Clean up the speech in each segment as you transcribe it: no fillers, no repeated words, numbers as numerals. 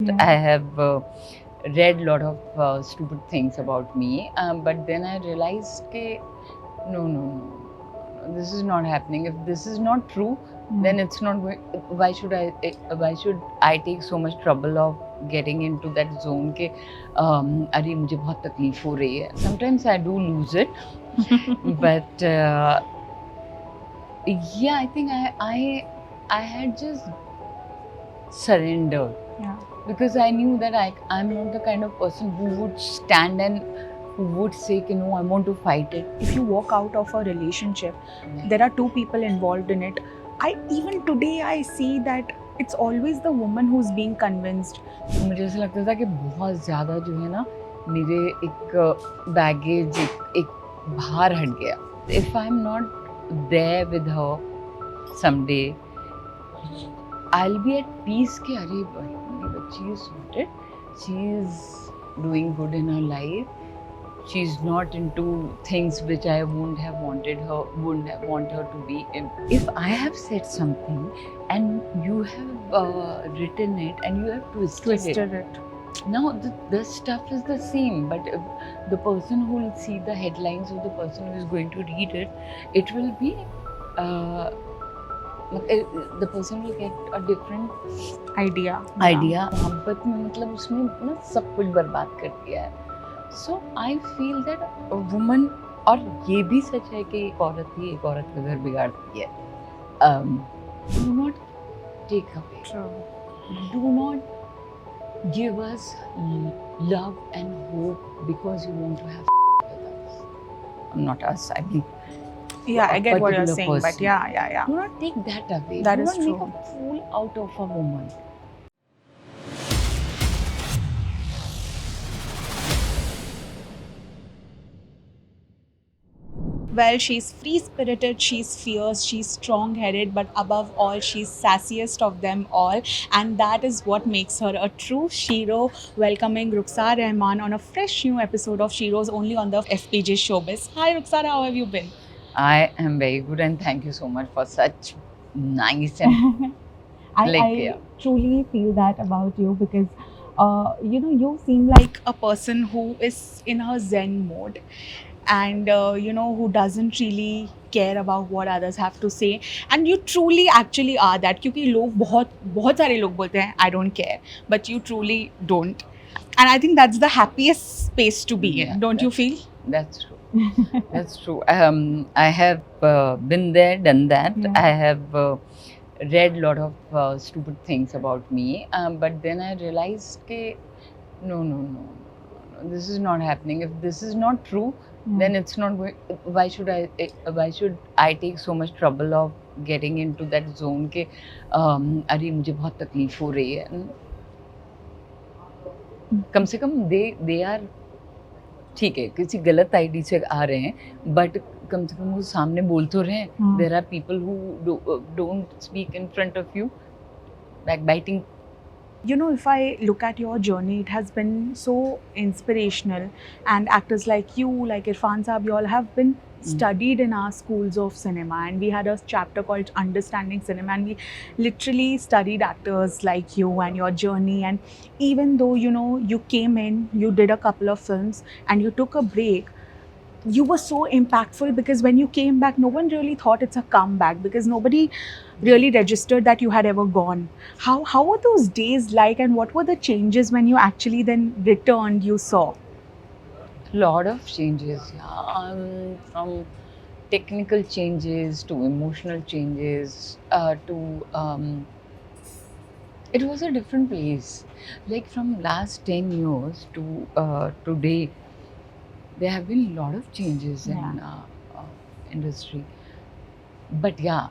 Yeah. I have read a lot of stupid things about me, but then I realized that no, this is not happening. If this is not true, then it's not going. Why should I take so much trouble of getting into that zone? के अरे मुझे बहुत तकलीफ हो रही है. Sometimes I do lose it, but yeah, I think I had just surrendered. Yeah. Because I knew that I'm not the kind of person who would stand and who would say, no, I want to fight it. If you walk out of a relationship, there are two people involved in it. Even today I see that it's always the woman who's being convinced. मुझे ऐसा लगता था कि बहुत ज़्यादा जो है ना मेरे एक बैगेज एक भार हट गया. If I'm not there with her someday, I'll be at peace कि अरे भाई मेरी बच्ची is sorted, she is doing good in her life, she's not into things which I wouldn't have want her to be in. If I have said something and you have written it and you have twisted it. Now the stuff is the same, but the person who will see the headlines or the person who is going to read it, it will be the person will get a different idea. मोहब्बत में मतलब उसने ना सब कुछ बर्बाद कर दिया है. So I feel that a woman, और ये भी सच है कि एक औरत ही एक औरत का घर बिगाड़ती है. Do not take away. True. Do not give us love and hope because you want to have with us. Not us, I mean. Yeah, I get what you're particular saying, but person. yeah. Do not take that away. That Do is not true. make a fool out of a woman. Well, she's free-spirited, she's fierce, she's strong-headed, but above all, she's sassiest of them all, and that is what makes her a true Shiro. Welcoming Rukhsar Rahman on a fresh new episode of Shiro's only on the FPJ Showbiz. Hi Rukhsar, how have you been? I am very good and thank you so much for such nice and I truly feel that about you because you seem like a person who is in her zen mode and who doesn't really care about what others have to say, and you truly actually are that क्योंकि लोग बहुत सारे लोग बोलते हैं I don't care, but you truly don't, and I think that's the happiest space to be in, don't you feel? That's true. That's true. I have been there, done that. Yeah. I have read a lot of stupid things about me, but then I realized that no, this is not happening. If this is not true, then it's not going. Why should I take so much trouble of getting into that zone? के अरे मुझे बहुत तकलीफ हो रही है. कम से कम they are ठीक है, किसी गलत आईडी से आ रहे हैं, बट कम से कम वो सामने बोल तो रहे हैं. There are people who don't speak in front of you, backbiting. If I look at your journey, it has been so inspirational, and actors like you, like Irfan Saab, you all have been studied in our schools of cinema, and we had a chapter called Understanding Cinema, and we literally studied actors like you and your journey. And even though you came in, you did a couple of films and you took a break, you were so impactful because when you came back, no one really thought it's a comeback because nobody really registered that you had ever gone. How were those days like, and what were the changes when you actually then returned, you saw? Lot of changes, yeah. From technical changes to emotional changes to it was a different place. Like from last 10 years to today, there have been a lot of changes in industry. But yeah,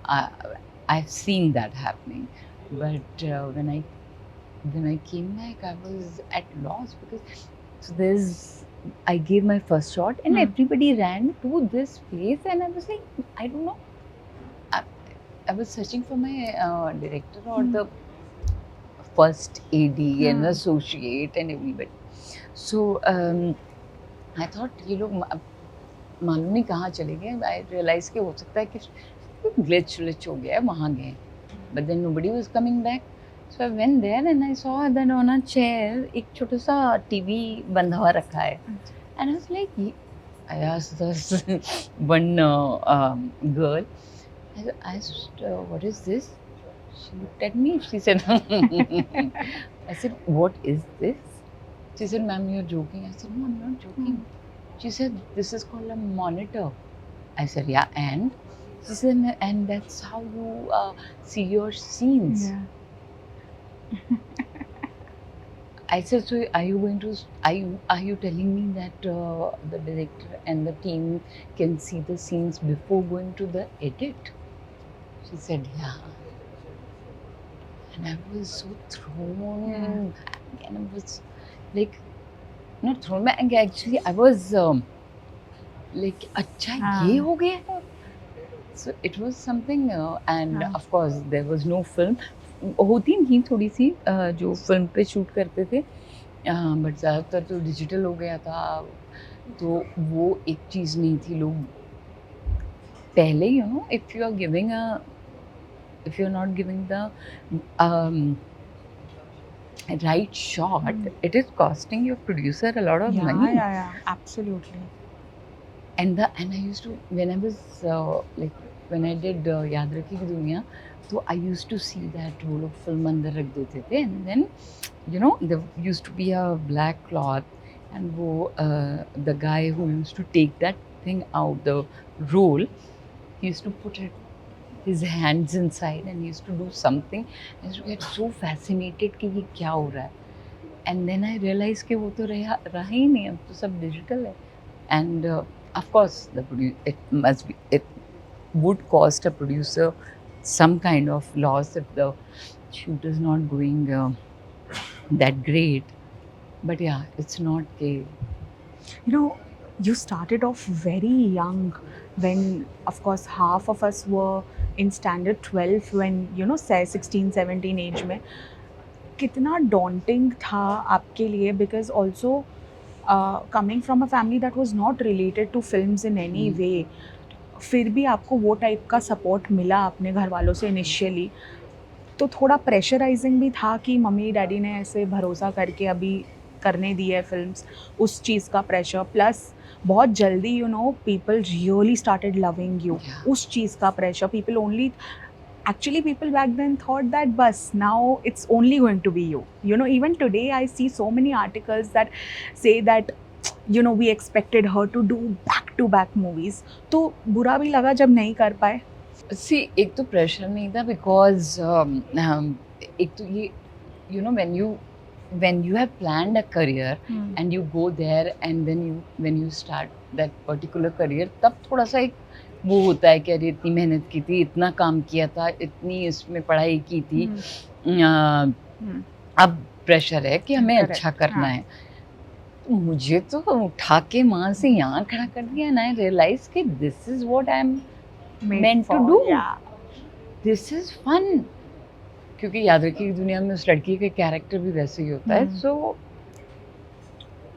I've seen that happening. But when I came back, I was at loss because I gave my first shot and everybody ran to this place, and I was like, I don't know. I was searching for my director or the first AD and associate and everybody. So I thought ये लोग मालूम नहीं कहाँ चले गए. I realized कि हो सकता है कि ग्लिच हो गया है, वहाँ गए. But then nobody was coming back. So I went there and I saw that on a chair एक छोटा सा टीवी बंधा हुआ रखा है. And I was like, I asked this one girl, I asked, what is this? She looked at me, she said, I said, what is this? She said, ma'am, you're joking. I said, no, I'm not joking. She said, this is called a monitor. I said, yeah, and? She said, and that's how you see your scenes. Yeah. I said, so are you going to, are you telling me that the director and the team can see the scenes before going to the edit? She said, yeah. And I was so thrown back, and I was like, not thrown back, actually I was like, अच्छा ये हो गया है? So it was something, and of course there was no film. होती थी थोड़ी सी जो film पे शूट करते थे, बट ज़्यादातर तो डिजिटल हो गया था, तो वो एक चीज़ नहीं थी. लोग पहले if you are giving a, if you're not giving the right shot, it is costing your producer a lot of money. Yeah, absolutely. And I used to, when I was like when I did याद रखी की दुनिया, so I used to see that वो लोग film अंदर रख देते थे, and then there used to be a black cloth, and वो the guy who used to take that thing out, the roll, he used to put his hands inside and he used to do something. I used to get so fascinated कि ये क्या हो रहा है, and then I realized कि वो तो रहा ही नहीं, अब तो सब digital है. And of course it would cost a producer some kind of loss if the shoot is not going that great, but yeah, it's not a, you started off very young, when of course half of us were in standard 12 when say 16 17 age में. कितना daunting था आपके लिए, because also coming from a family that was not related to films in any way, फिर भी आपको वो type का सपोर्ट मिला अपने घर वालों से इनिशियली, तो थोड़ा प्रेशराइजिंग भी था कि मम्मी डैडी ने ऐसे भरोसा करके अभी करने दी है फिल्म्स, उस चीज़ का प्रेशर, प्लस बहुत जल्दी people really started loving you, उस चीज़ का pressure. People only, actually people back then thought that bus, now it's only going to be you. Even today I see so many articles that say that we expected her to do back to back movies. तो बुरा भी लगा जब नहीं कर पाए. see, एक तो प्रेशर नहीं था, because एक तो ये when you have planned a career and you go there, and then when you start that particular career, तब थोड़ा सा एक वो होता है कि अरे इतनी मेहनत की थी, इतना काम किया था, इतनी इसमें पढ़ाई की थी, अब प्रेशर है कि हमें अच्छा करना है. तो मुझे तो उठा के वहाँ से यहाँ खड़ा कर दिया, एंड आई रियलाइज कि this is what I am meant to do. This is fun. क्योंकि याद रखिए कि दुनिया में उस लड़की का कैरेक्टर भी वैसे ही होता है. सो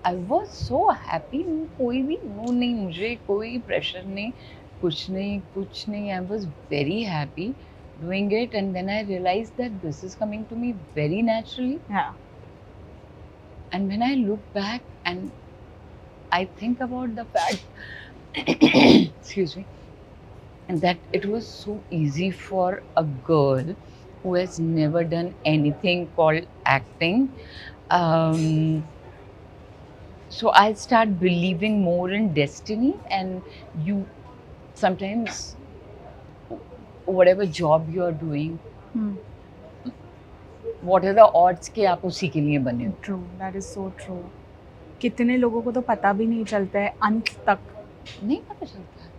आई वॉज सो हैप्पी. कोई भी वो नहीं, मुझे कोई प्रेशर नहीं, कुछ नहीं. I was very happy doing it, and then I realized that this is coming to me very naturally. And when I look back and I think about the fact excuse me, and that it was so easy for a girl who has never done anything called acting, so I start believing more in destiny. And you sometimes, whatever job you are doing, what are the odds कि आप उसी के लिए बने हो. True, that is so true. कितने लोगों को तो पता भी नहीं चलता है, अंत तक नहीं पता चलता.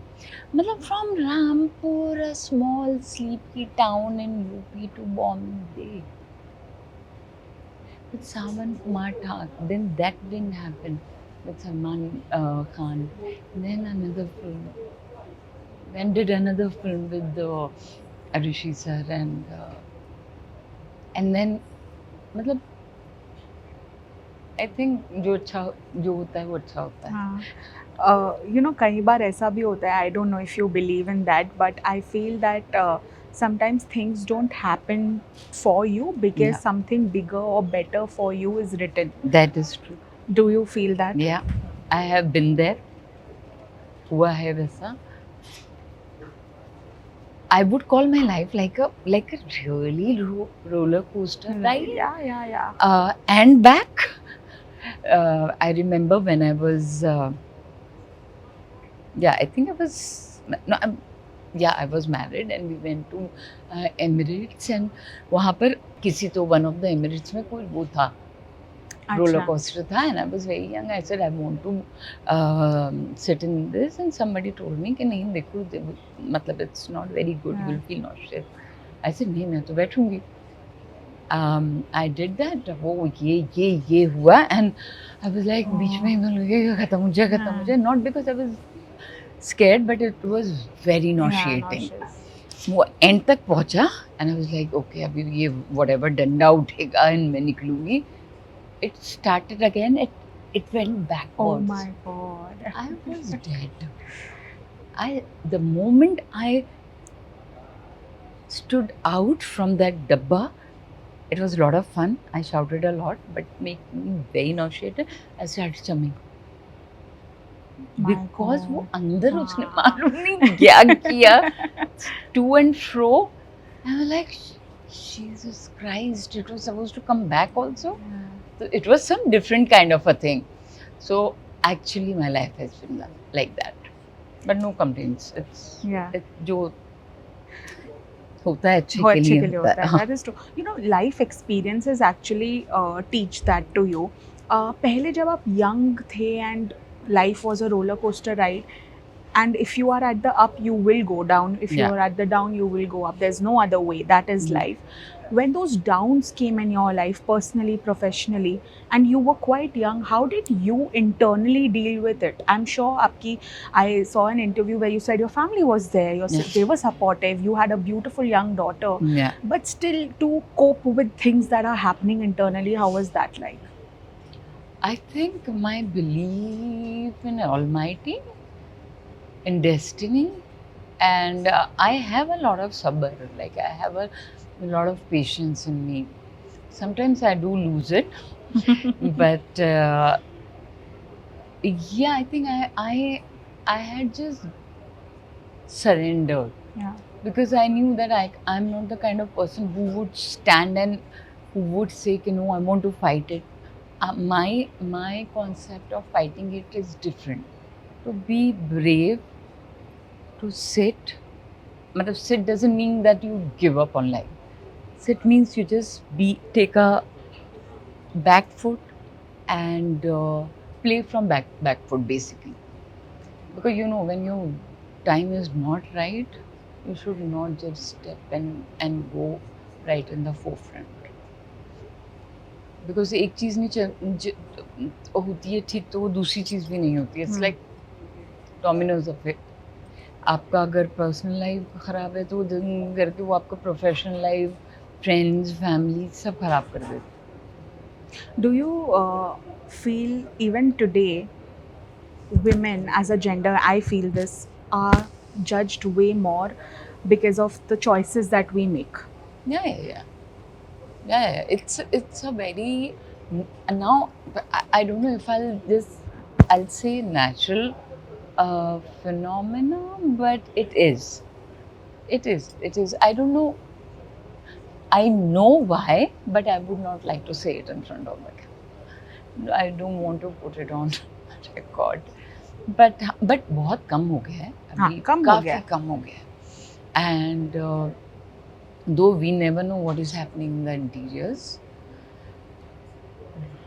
मतलब from Rampur, a small sleepy town in UP, to Bombay with Sawan Kumar Thak. Then that didn't happen with Salman Khan. Then another film. Then did another film with Rishi sir, and then मतलब I think जो होता है वो अच्छा होता है. कई बार ऐसा भी होता है, I don't know if you believe in that, but I feel that sometimes things don't happen for you because Yeah. something bigger or better for you is written. That is true. Do you feel that? Yeah, I have been there. हुआ है वैसा. I would call my life like a really roller coaster Right. ride. Yeah. And back. I remember when I was, yeah, I think I was, no, yeah, I was married and we went to Emirates and वहाँ पर किसी तो one of the Emirates में कोई वो था, roller अच्छा. coaster था, and I was very young. I said I want to sit in this, and somebody told me कि नहीं देखो, मतलब it's not very good, Yeah. you'll feel nauseous. I said नहीं मैं तो बैठूंगी. I did that. वो ये हुआ and I was like बीच में ही मैं लगी खत्म हो जाए. Not because I was scared, but it was very nauseating. वो end तक पहुंचा and I was like okay अभी ये whatever डंडा उठेगा and मैं निकलूंगी. It started again. It went backwards. Oh my God. I was dead. The moment I stood out from that dabba, it was a lot of fun. I shouted a lot, but made me very nauseated. I started chumming. My Because वो God. अंदर हाँ. उसने मालूम नहीं क्या किया, to and fro. I was like, Jesus Christ, it was supposed to come back also. So it was some different kind of a thing. So actually my life has been like that. But no complaints. It's जो होता है अच्छे के लिए होता है. That is true. You know, life experiences actually teach that to you. पहले जब आप young थे and life was a roller coaster ride, and if you are at the up, you will go down. If you Yeah. are at the down, you will go up. There's no other way. That is life. When those downs came in your life, personally, professionally, and you were quite young, how did you internally deal with it? I'm sure I saw an interview where you said your family was there, Yeah. they were supportive, you had a beautiful young daughter, Yeah. but still to cope with things that are happening internally, how was that like? I think my belief in Almighty, in destiny, and I have a lot of sabr. Like I have a lot of patience in me. Sometimes I do lose it, but yeah, I think I had just surrendered. Yeah. Because I knew that I'm not the kind of person who would stand and who would say, no, I want to fight it. My concept of fighting it is different. To be brave, to sit. Matlab, sit doesn't mean that you give up on life. Sit means you just take a back foot and play from back foot basically. Because you know when your time is not right, you should not just step and go right in the forefront. Because एक चीज़ नहीं होती है ठीक तो वो दूसरी चीज़ भी नहीं होती है. It's like dominoes effect. आपका अगर पर्सनल लाइफ ख़राब है तो वो दिन करके वो आपका प्रोफेशनल लाइफ, फ्रेंड्स, फैमिली सब ख़राब कर देते. Do you feel even today women as a gender, I feel this, are judged way more because of the choices that we make? Yeah. It's a very now I don't know if I'll say natural phenomena, but it is. I don't know. I know why, but I would not like to say it in front of the camera. I don't want to put it on record. But बहुत कम हो गया है. अभी काफी कम हो गया है. And though we never know what is happening in the interiors,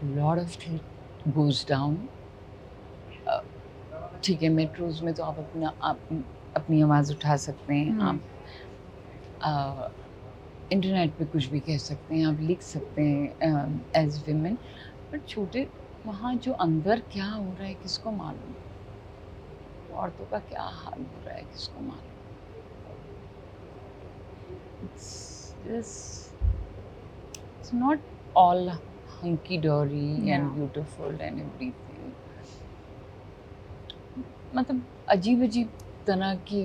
a lot of shit goes down. ठीक है, मेट्रोज में तो आप अपनी आवाज़ उठा सकते हैं, आप इंटरनेट पे कुछ भी कह सकते हैं, आप लिख सकते हैं एज विमेन. बट छोटे वहाँ जो अंदर क्या हो रहा है किसको मालूम, औरतों का क्या हाल हो रहा है किसको मालूम. It's not all hunky-dory and beautiful and everything. मतलब अजीब तरह की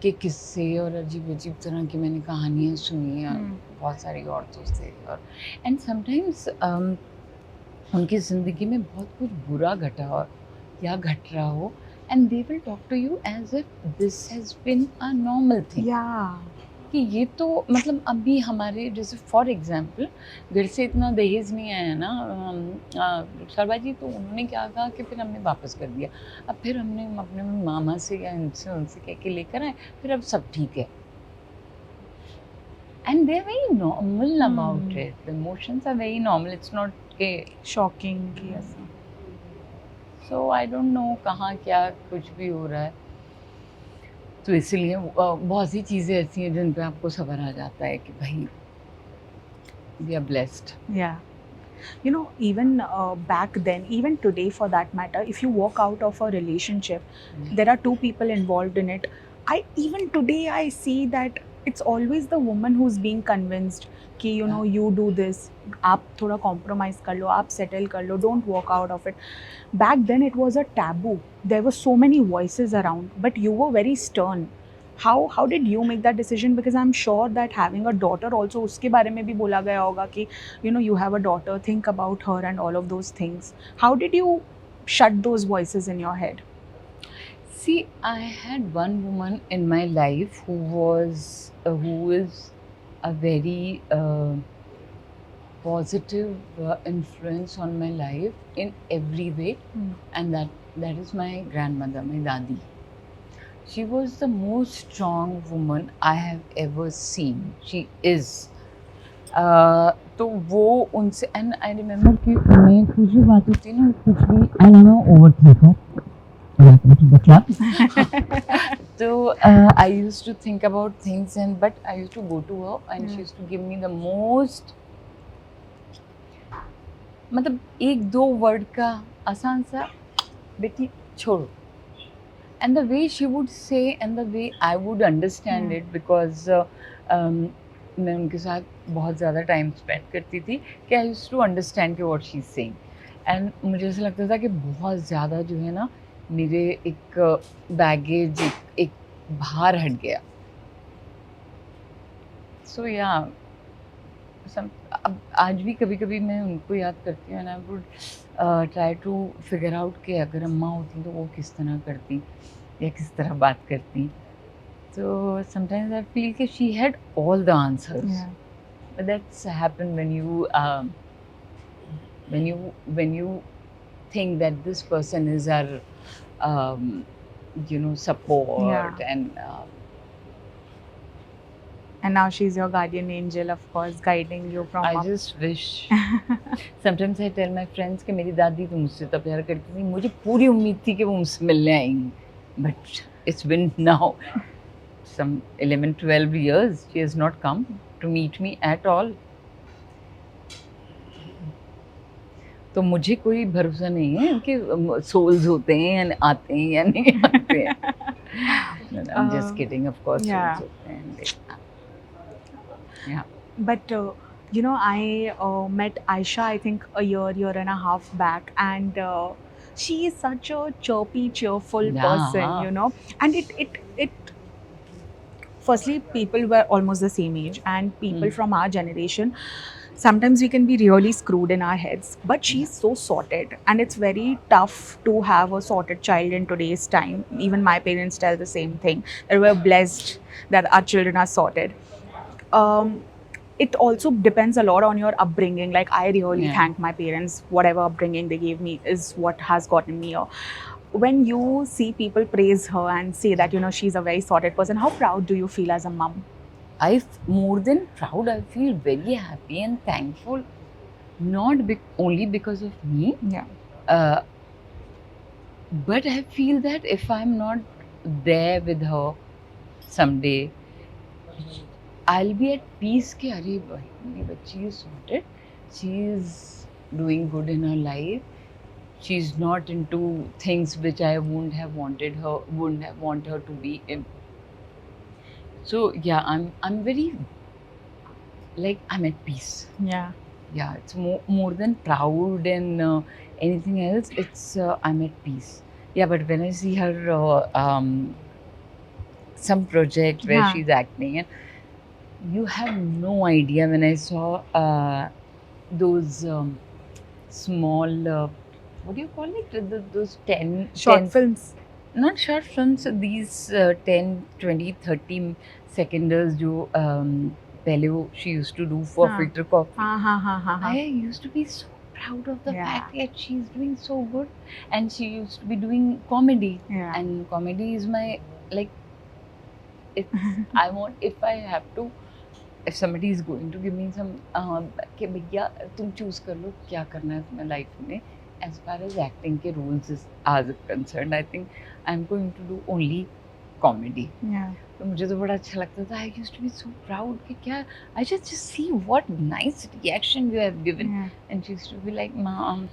के किस्से और अजीब-अजीब तरह की मैंने कहानियाँ सुनी हैं बहुत सारी औरतों से, और एंड समटाइम्स उनकी ज़िंदगी में बहुत कुछ बुरा घटा हो या घट रहा हो, and they will talk to you as if this has been a normal thing, Yeah. कि ये तो मतलब अभी हमारे जैसे फॉर एग्जांपल घर से इतना दहेज नहीं आया ना शर्मा जी, तो उन्होंने क्या कहा कि फिर हमने वापस कर दिया, अब फिर हमने अपने मामा से या इनसे उनसे कह के लेकर आए, फिर अब सब ठीक है, and they are very normal about it, the emotions are very normal, it's not के Shocking कि ऐसा. सो आई डोंट नो कहाँ क्या कुछ भी हो रहा है, तो इसलिए बहुत सी चीज़ें ऐसी हैं जिन पे आपको सब्र आ जाता है कि भाई we are blessed. Yeah. You know, even back then, even today for that matter, if you walk out of a relationship, there are two people involved in it. Even today I see that it's always the woman who's being convinced कि you know you do this, आप थोड़ा compromise कर लो, आप settle कर लो, don't walk out of it. Back then it was a taboo. There were so many voices around, but you were very stern. How did you make that decision? Because I'm sure that having a daughter also, उसके बारे में भी बोला गया होगा कि you know you have a daughter, think about her and all of those things. How did you shut those voices in your head? See, I had one woman in my life who is a very positive influence on my life in every way, and that is my grandmother, my dadi. She was the most strong woman I have ever seen. She is. तो वो उनसे, and I remember कि मैं कुछ भी बात होती है ना, कुछ भी, and I am over thinker, welcome to the club. So I used to think about things, and but I used to go to her and she used to give me the most, मतलब एक दो word का आसान सा, बेटी छोड़ो, and the way she would say and the way I would understand it, because मैं उनके साथ बहुत ज़्यादा टाइम स्पेंड करती थी कि आई यूज्ड टू अंडरस्टैंड कि what she is saying, and मुझे ऐसा लगता था कि बहुत ज़्यादा जो है ना मेरे एक बैगेज, एक भार हट गया. सो या अब आज भी कभी कभी मैं उनको याद करती हूँ, and I would try to figure out कि अगर अम्मा होती तो वो किस तरह करती या किस तरह बात करती. So sometimes I feel that she had all the answers. Yeah. But that's happened when you think that this person is our support. Yeah. And now she's your guardian angel, of course, guiding you from I up. just wish. Sometimes I tell my friends कि मेरी दादी तो मुझसे इतना प्यार करती थी, मुझे पूरी उम्मीद थी कि वो मुझसे मिलने आएंगी, but it's been now some 11-12 years she has not come to meet me at all. तो मुझे कोई भरोसा नहीं है कि souls होते हैं या आते हैं या नहीं आते हैं. I'm just kidding, of course. Yeah. Souls होते हैं. Yeah. But you know, I met Aisha, I think a year and a half back, and she is such a chirpy, cheerful Yeah. person, you know. And it firstly, people were almost the same age, and people from our generation, sometimes we can be really screwed in our heads, but she's so sorted, and it's very tough to have a sorted child in today's time. Even my parents tell the same thing, that we're blessed that our children are sorted. It also depends a lot on your upbringing. Like, I really thank my parents. Whatever upbringing they gave me is what has gotten me here. When you see people praise her and say that, you know, she's a very sorted person, how proud do you feel as a mom? More than proud, I feel very happy and thankful, not only because of me, but I feel that if I'm not there with her someday, I'll be at peace कि अरे भाई मेरी बच्ची is sorted, she is doing good in her life, she's not into things which I wouldn't have want her to be in. So yeah, I'm very, like, I'm at peace. Yeah. It's more than proud and anything else. It's I'm at peace. Yeah, but when I see her some project where हाँ. she's acting, and you have no idea when I saw those small, what do you call it? Those 10, Short films. not short films, these 10, 20, 30 seconders जो पहले वो she used to do for हाँ. Filter Coffee. हाँ. I used to be so proud of the Yeah. fact that she's doing so good, and she used to be doing comedy, Yeah. and comedy is my, like, it's I want, if I have to, if somebody is going to give me some कि भैया तुम choose कर लो क्या करना है तुम्हें life में, as far as acting के roles are concerned, I think I'm going to do only comedy. Yeah. तो मुझे तो बड़ा अच्छा लगता था. I used to be so proud कि क्या, I just see what nice reaction you have given, Yeah. and she used to be like, mom,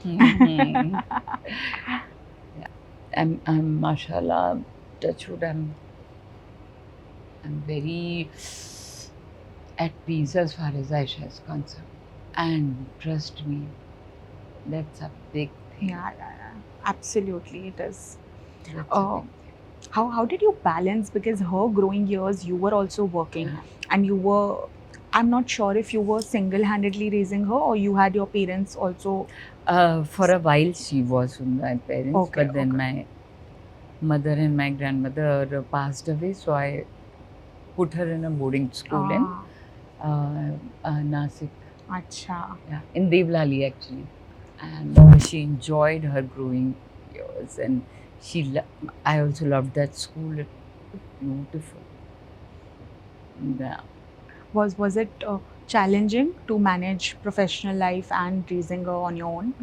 I'm mashallah, touch wood, I'm very at peace as far as Aisha is concerned, and trust me, that's a big thing. Yeah. Absolutely, it is. That's a Oh. big thing. How did you balance, because her growing years you were also working, and you were, I'm not sure if you were single-handedly raising her or you had your parents also. For a while she was with my parents, Okay, but then okay. my mother and my grandmother passed away, so I put her in a boarding school in Nasik, Acha. yeah, in Devlali actually, and she enjoyed her growing years, and I also loved that school. It was beautiful. Yeah. Was it challenging to manage professional life and raising her on your own?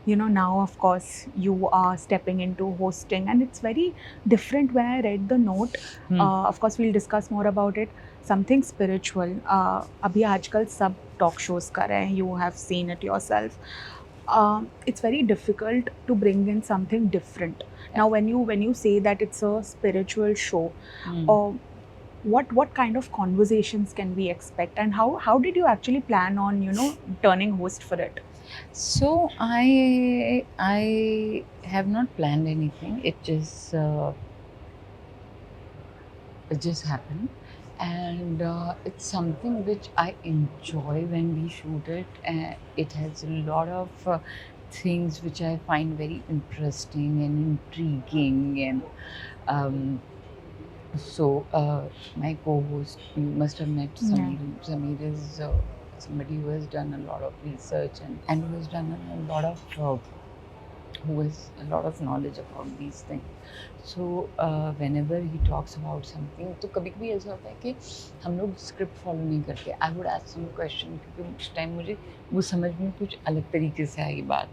You know, now of course you are stepping into hosting, and it's very different. When I read the note, of course we'll discuss more about it, something spiritual. अभी आजकल सब talk shows कर रहे हैं, you have seen it yourself. It's very difficult to bring in something different. Now when you say that it's a spiritual show, what kind of conversations can we expect, and how did you actually plan on, you know, turning host for it? So I have not planned anything. It just happened, and it's something which I enjoy when we shoot it. It has a lot of things which I find very interesting and intriguing, and so my co-host, you must have met Sameer. Sameer is somebody who has done a lot of research, and who has done a lot of who has a lot of knowledge about these things. So whenever he talks about something, तो कभी कभी ऐसा होता है कि हम लोग script follow नहीं करते. I would ask some question क्योंकि उस टाइम मुझे वो समझ में कुछ अलग तरीके से आई बात.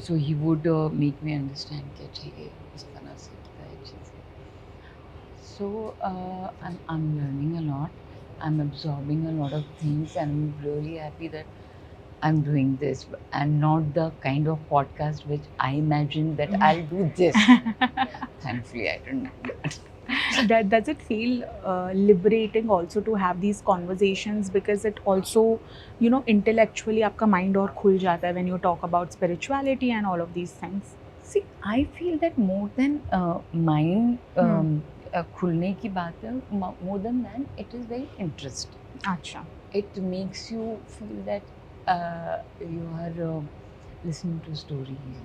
So he would make me understand कि अच्छा ये इस तरह से होता है चीज़ें. So I'm learning a lot. I'm absorbing a lot of things, and I'm really happy that I'm doing this, and not the kind of podcast which I imagined that I'll do this. Thankfully, I didn't do that. Does it feel liberating also to have these conversations, because it also, you know, intellectually आपका mind और खुल जाता है when you talk about spirituality and all of these things? See, I feel that more than mind खुलने की बात है, more than that, it is very interesting. अच्छा. It makes you feel that you are listening to stories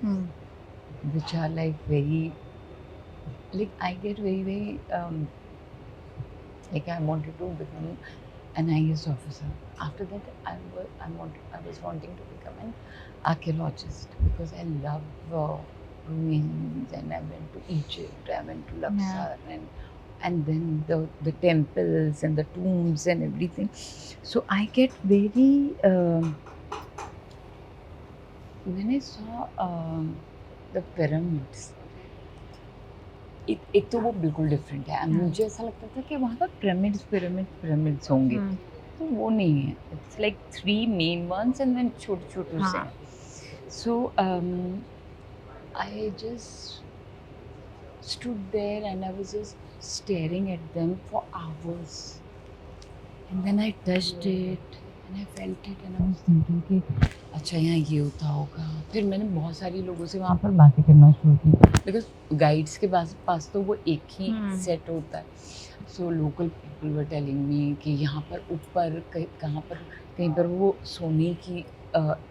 which are like very, like I get very like I wanted to become an IAS officer. After that, I was wanting to become an archaeologist because I love ruins, and I went to Egypt, I went to Luxor, and then the temples and the tombs and everything. So I get very when I saw the pyramids, एक तो वो बिल्कुल different है. मुझे ऐसा लगता था कि वहाँ पर पिरामिड्स होंगे, तो वो नहीं है. It's like 3 main ones and then छोटे छोटे से. So I just stood there and I was just staring at them for hours, and then I touched it, and I felt it and I was thinking कि अच्छा यहाँ ये होता होगा. फिर मैंने बहुत सारे लोगों से वहाँ पर बातें करना शुरू की बिकॉज गाइड्स के पास तो वो एक ही सेट होता है. So local people were telling me कि यहाँ पर ऊपर कहीं पर वो सोने की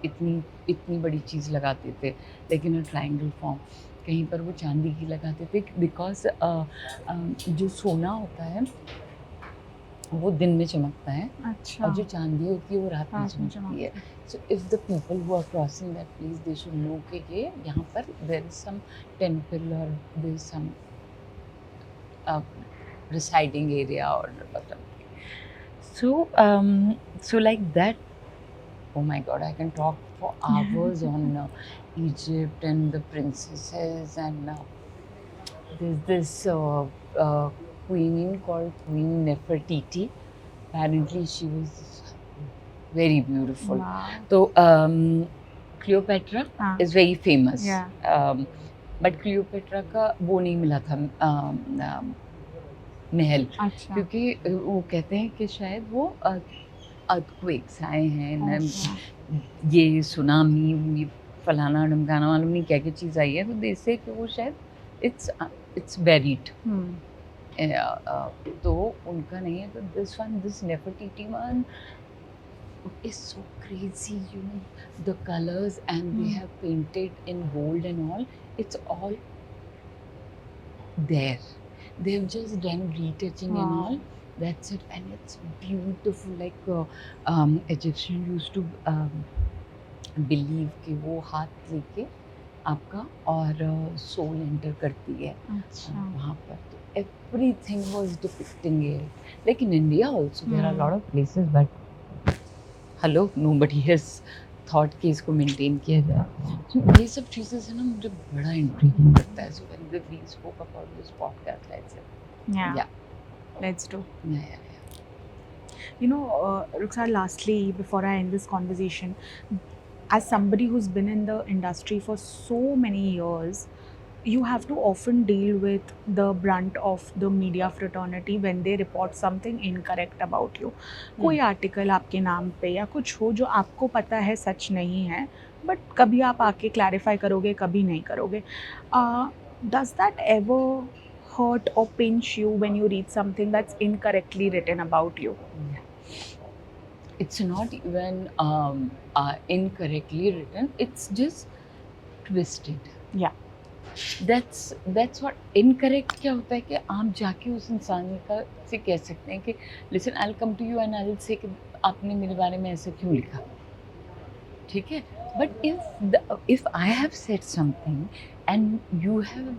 इतनी इतनी बड़ी चीज़ लगाते थे लेकिन ट्रायंगल फॉर्म. कहीं पर वो चांदी की लगाते थे बिकॉज जो सोना होता है वो दिन में चमकता है अच्छा. और जो चांदी होती है वो रात में रात में चमकती है. So if the people who are crossing that place they should know कि ये यहाँ पर देयर इज सम टेम्पल और there is some residing area or something. So like that. Oh my God, I can talk for hours on Egypt and the princesses and there's this queen called Queen Nefertiti. Apparently, she was very beautiful. Wow. So Cleopatra is very famous. Yeah. But Cleopatra का वो नहीं मिला था महल. अच्छा. क्योंकि वो कहते हैं कि शायद वो अर्थक्वेक्स आए हैं. अच्छा. ये सुनामी फलाना ढमकाना मालूम नहीं क्या क्या चीज़ आई है तो देश कि वो शायद इट्स बेरिड. तो उनका नहीं है. तो this Nefertiti one is so crazy, you know, the colors and they have painted in gold and all. It's all there. They've just done retouching and all. That's it, and it's beautiful. Like Egyptian used to believe कि वो हाथ लेके आपका और soul enter करती है वहाँ पर. तो everything was depicting it. Like in India also there are a lot of places, but hello, nobody has thought कि इसको maintain किया जाए. So ये सब चीज़ें से ना मुझे बड़ा intriguing लगता है. So when we spoke about this podcast, let's say. Yeah. Let's do. Yeah. You know, Rukhsar, lastly, before I end this conversation, as somebody who's been in the industry for so many years, you have to often deal with the brunt of the media fraternity when they report something incorrect about you. कोई article आपके नाम पे या कुछ हो जो आपको पता है सच नहीं है, बट कभी आप आके क्लैरिफाई करोगे, कभी नहीं करोगे. Does that ever hurt or pinch you when you read something that's incorrectly written about you? It's not even incorrectly written. It's just twisted. Yeah. That's what incorrect क्या होता है कि आप जाके उस इंसान का से कह सकते हैं कि listen, I'll come to you and I'll say कि आपने मेरे बारे में ऐसा क्यों लिखा. ठीक है. But if I have said something and you have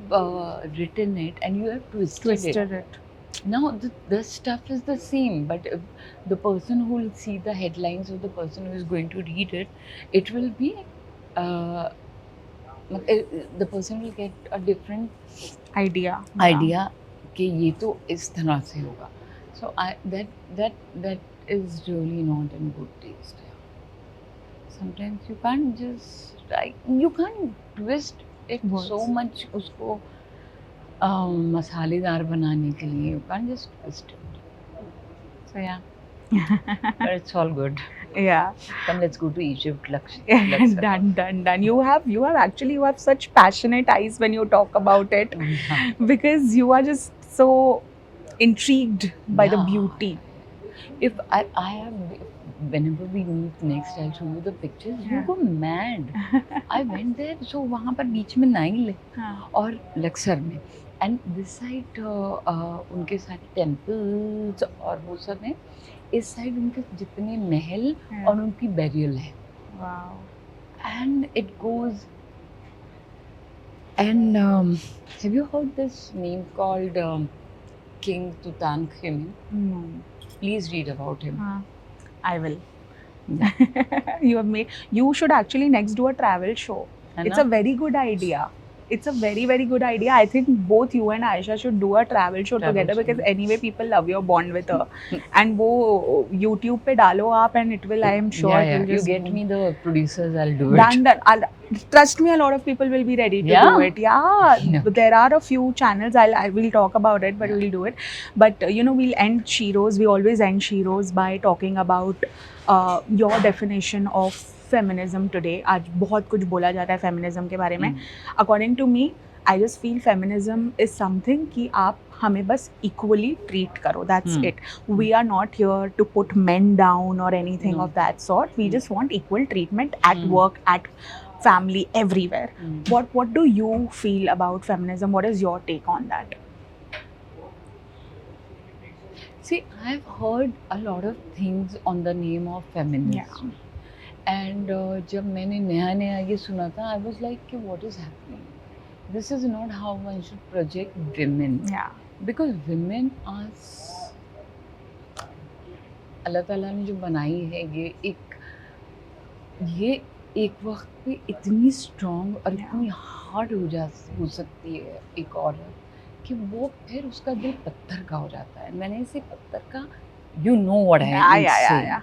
written it and you have twisted it. Now the stuff is the same, but the person who will see the headlines or the person who is going to read it, it will be the person will get a different idea कि ये तो इस तरह से होगा. So that is really not in good taste. Sometimes you can't twist it so much उसको मसालेदार बनाने के लिए. You can't just twist it. So yeah. But it's all good. Yeah. Come, let's go to Egypt. Done. You have such passionate eyes when you talk about it, because you are just so intrigued by the beauty. If I have, whenever we meet next, I'll show you the pictures. You go mad. I went there, so वहाँ पर बीच में Nile है और लक्सर में, and this side उनके सारे temples और वो सब है. इस साइड उनके जितने महल और उनकी बेरियल है. Wow. And it goes. And have you heard this name called King Tutankhamun? No. Please read about him. I will. You should actually next do a travel show. It's a very good idea. it's a very very good idea. I think both you and Aisha should do a travel show Travel together show. because anyway people love your bond with her. And वो YouTube पे डालो आप and it will, I am sure Yeah, it yeah. will You just get boom. me the producers, I'll do Done, it. done. Trust me, a lot of people will be ready to do Yeah? it. Yeah, Yeah. there are a few channels. I will talk about it, but Yeah. we'll do it. But you know, we'll end Shiros. We always end Shiros by talking about your definition of feminism today. आज बहुत कुछ बोला जाता है feminism के बारे में. According to me, I just feel feminism is something कि आप हमें बस equally treat करो. That's Hmm. it. We are not here to put men down or anything No. of that sort. We just want equal treatment at Hmm. work, at family, everywhere. Hmm. What do you feel about feminism? What is your take on that? See, I've heard a lot of things on the name of feminism. And जब मैंने नया ये सुना था, I was like, what is happening? This is not how one should project women. Yeah. Because women are अल्लाह ताला ने जो बनाई है ये एक वक्त पे इतनी स्ट्रॉन्ग और इतनी हार्ड हो सकती है एक औरत कि वो फिर उसका दिल पत्थर का हो जाता है. मैंने इसे पत्थर का you know what I mean saying.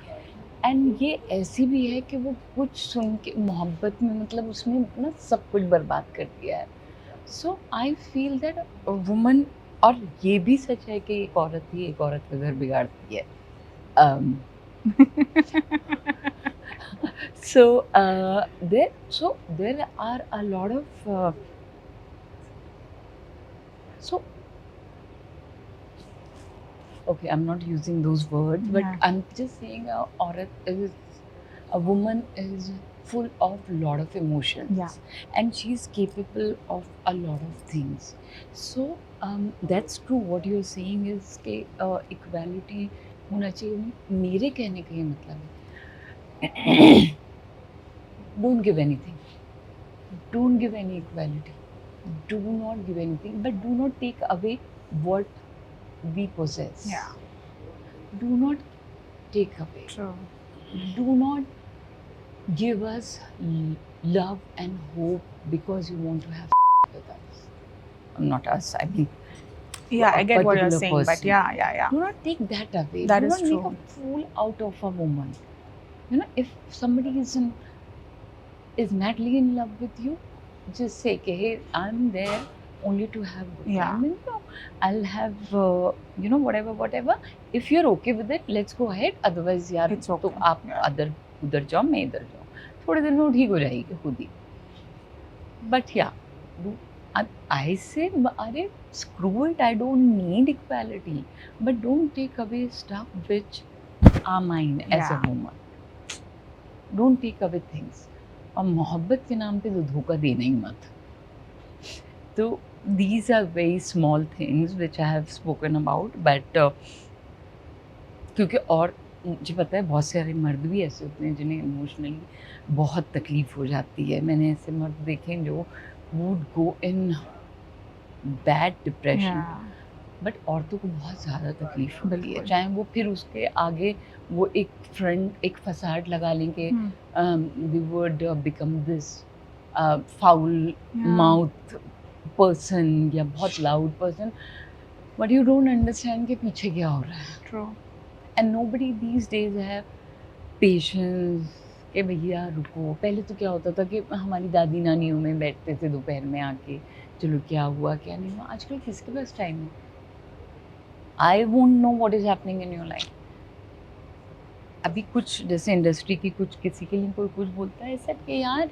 And ये ऐसी भी है कि वो कुछ सुन के मोहब्बत में मतलब उसने ना सब कुछ बर्बाद कर दिया है. सो आई फील दैट वुमन, और ये भी सच है कि एक औरत ही एक औरत का घर बिगाड़ती है. So there are a lot of okay, I'm not using those words, but I'm just saying a woman is full of lot of emotions, and she's capable of a lot of things. So that's true. What you're saying is कि equality होना चाहिए. मेरे कहने का ये मतलब है don't give anything, don't give any equality, do not give anything, but do not take away what we possess. Yeah. Do not take away. True. Do not give us love and hope because you want to have with us. Not us, I mean. Yeah, I get what you're particular saying, but person. yeah. Do not take that away. That Do is not true. make a fool out of a woman. You know, if somebody is madly in love with you, just say, okay, hey, I'm there only to have good time. And, you know, I'll have whatever. If you're okay with it, let's go ahead. Otherwise, यार It's okay. तो आप उधर जाओ, मैं इधर जाऊँ. थोड़े दिन में वो ठीक हो जाएगी खुद ही. But yeah, I say, अरे screw it. I don't need equality, but don't take away stuff which are mine as a woman. Don't take away things. और मोहब्बत के नाम पे तो धोखा देना ही मत. तो these are very small things which I have spoken about, but क्योंकि और मुझे पता है बहुत सारे मर्द भी ऐसे होते हैं जिन्हें इमोशनली बहुत तकलीफ हो जाती है. मैंने ऐसे मर्द देखे हैं जो would go in bad depression, but औरतों को बहुत ज़्यादा तकलीफ होती है. चाहे वो फिर उसके आगे वो एक फसाड लगा लेंगे, we would become this foul mouth person या बहुत loud person, but you don't understand कि पीछे क्या हो रहा है. True. And nobody these days have patience कि भैया रुको. पहले तो क्या होता था कि हमारी दादी नानियों में बैठते थे दोपहर में आके, चलो क्या हुआ क्या नहीं हुआ. आजकल किसके पास टाइम है? I won't know what is happening in your life. अभी कुछ जैसे इंडस्ट्री की कुछ किसी के लिए कोई कुछ बोलता है सर कि यार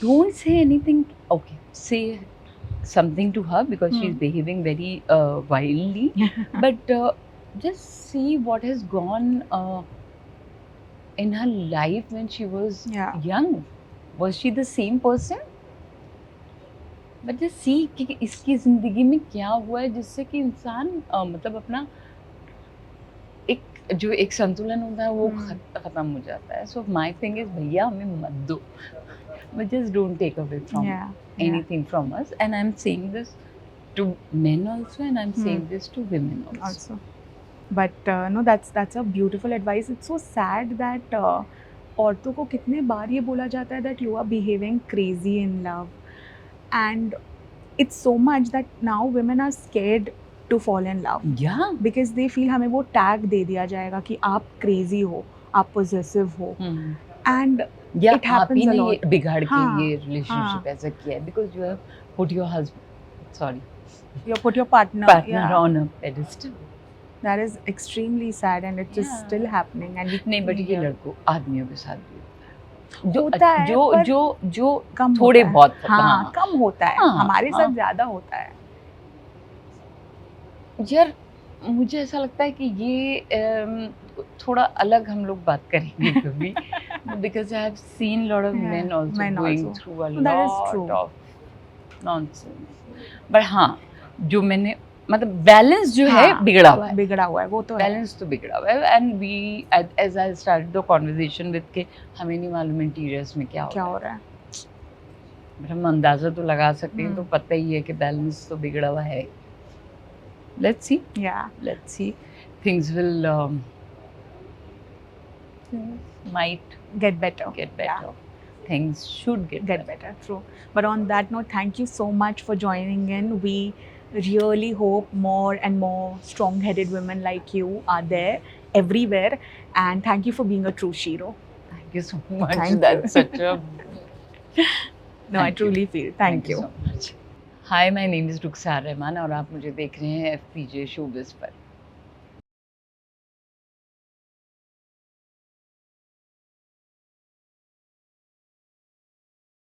don't say anything. Okay, say something to her because she's behaving very wildly, but just see what has gone in her life when she was young. Was she the same person? But just see कि इसकी ज़िंदगी में क्या हुआ है जिससे कि इंसान मतलब अपना एक संतुलन होता है वो ख़त्म हो जाता है. So my thing is भैया हमें मत दो, but just don't take away from anything from us. And I'm saying this to men also, and I'm saying this to women also. But no, that's a beautiful advice. It's so sad that औरतों को कितने बार ये बोला जाता है that you are behaving crazy in love, and it's so much that now women are scared to fall in love Yeah. Because they feel हमें वो tag दे दिया जाएगा कि आप क्रेजी हो, आप पोजेसिव हो, एंड या It आप ही happens a ने ये lot. बिगाड़ के हाँ, ये रिलेशनशिप हाँ. ऐसा किया है because you have put your husband sorry you put your partner, partner yeah, on a pedestal. that is extremely sad and it is Yeah. still happening and we नहीं बट ये hear- लड़कों आदमियों के साथ भी होता है. होता है, जो पर जो जो कम थोड़े होता है. बहुत हाँ, कम होता है, हाँ, हमारे हाँ. साथ ज्यादा होता है. यार मुझे ऐसा लगता है कि ये थोड़ा अलग हम लोग बात करेंगे कभी because I have seen lot of Yeah, main also men going also. Through a That is lot true. Of nonsense. But हाँ जो मैंने मतलब बैलेंस जो है हाँ, बिगड़ा हुआ है. बिगड़ा हुआ है, वो तो है. बैलेंस तो बिगड़ा हुआ है and we as I started the conversation with के हमें नहीं मालूम इंटीरियर्स में क्या क्या हो हो रहा है? बट हम अंदाजा तो लगा सकते हैं तो हम्म. पता ही है कि बैलेंस तो बिगड़ा हुआ है. Let's see Yeah, let's see things will might get better. get better. Things should get Better, true. But on that note, thank you so much for joining in. We really hope more and more strong-headed women like you are there everywhere. And thank you for being a true Shiro. Thank you so much. Thank That's you. such a No, I Thank you. truly feel. Thank you. so much. Hi, my name is Rukhsar Rahman और आप मुझे देख रहे हैं FPJ Showbiz पर.